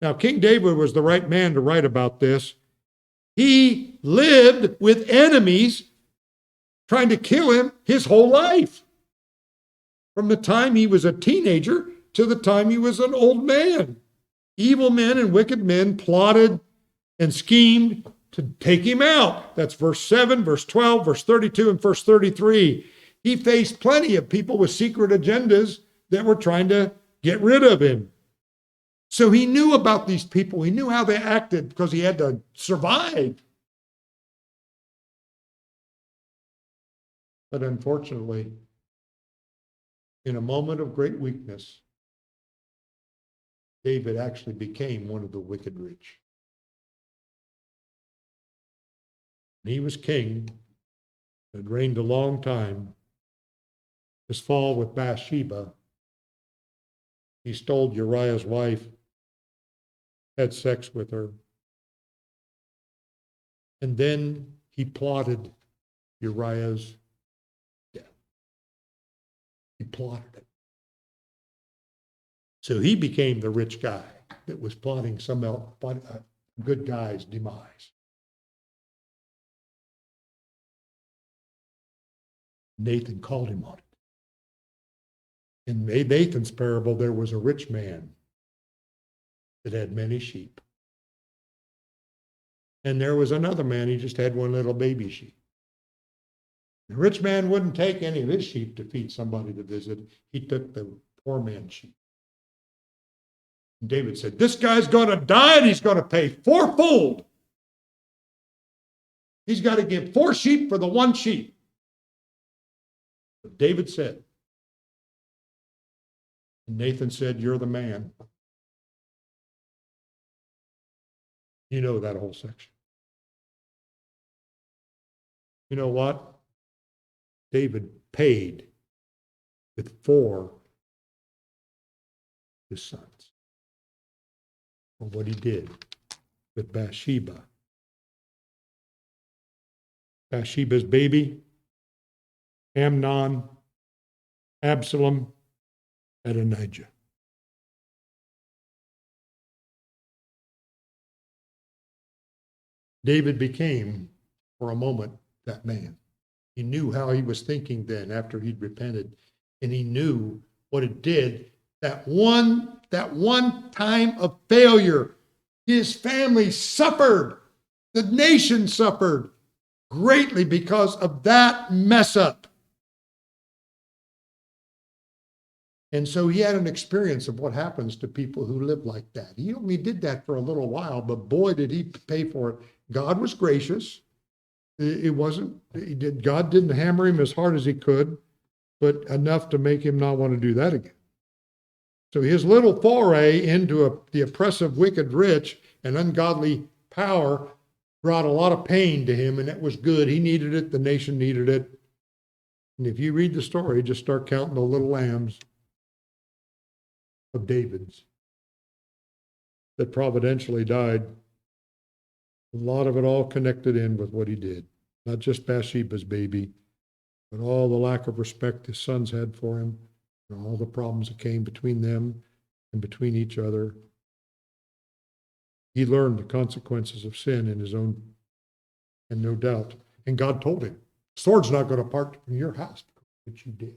Now, King David was the right man to write about this. He lived with enemies trying to kill him his whole life. From the time he was a teenager to the time he was an old man. Evil men and wicked men plotted and schemed to take him out. That's verse 7, verse 12, verse 32, and verse 33. He faced plenty of people with secret agendas that were trying to get rid of him. So he knew about these people. He knew how they acted because he had to survive. But unfortunately, in a moment of great weakness, David actually became one of the wicked rich. He was king, had reigned a long time. His fall with Bathsheba, he stole Uriah's wife, had sex with her, and then he plotted Uriah's death. He plotted it. So he became the rich guy that was plotting some good guy's demise. Nathan called him on it. In Nathan's parable, there was a rich man that had many sheep. And there was another man, he just had one little baby sheep. The rich man wouldn't take any of his sheep to feed somebody to visit. He took the poor man's sheep. And David said, this guy's going to die and he's going to pay fourfold. He's got to give 4 sheep for the 1 sheep. But David said, and Nathan said, you're the man. You know that whole section. You know what? David paid with 4 his sons for what he did with Bathsheba. Bathsheba's baby, Amnon, Absalom, Adonijah. David became, for a moment, that man. He knew how he was thinking then after he'd repented, and he knew what it did. That one time of failure, his family suffered. The nation suffered greatly because of that mess up. And so he had an experience of what happens to people who live like that. He only did that for a little while, but boy, did he pay for it. God was gracious. God didn't hammer him as hard as he could, but enough to make him not want to do that again. So his little foray into the oppressive, wicked, rich, and ungodly power brought a lot of pain to him, and it was good. He needed it. The nation needed it. And if you read the story, just start counting the little lambs of David's that providentially died. A lot of it all connected in with what he did. Not just Bathsheba's baby, but all the lack of respect his sons had for him, and all the problems that came between them and between each other. He learned the consequences of sin in his own, and no doubt. And God told him, sword's not going to part from your house, which you did.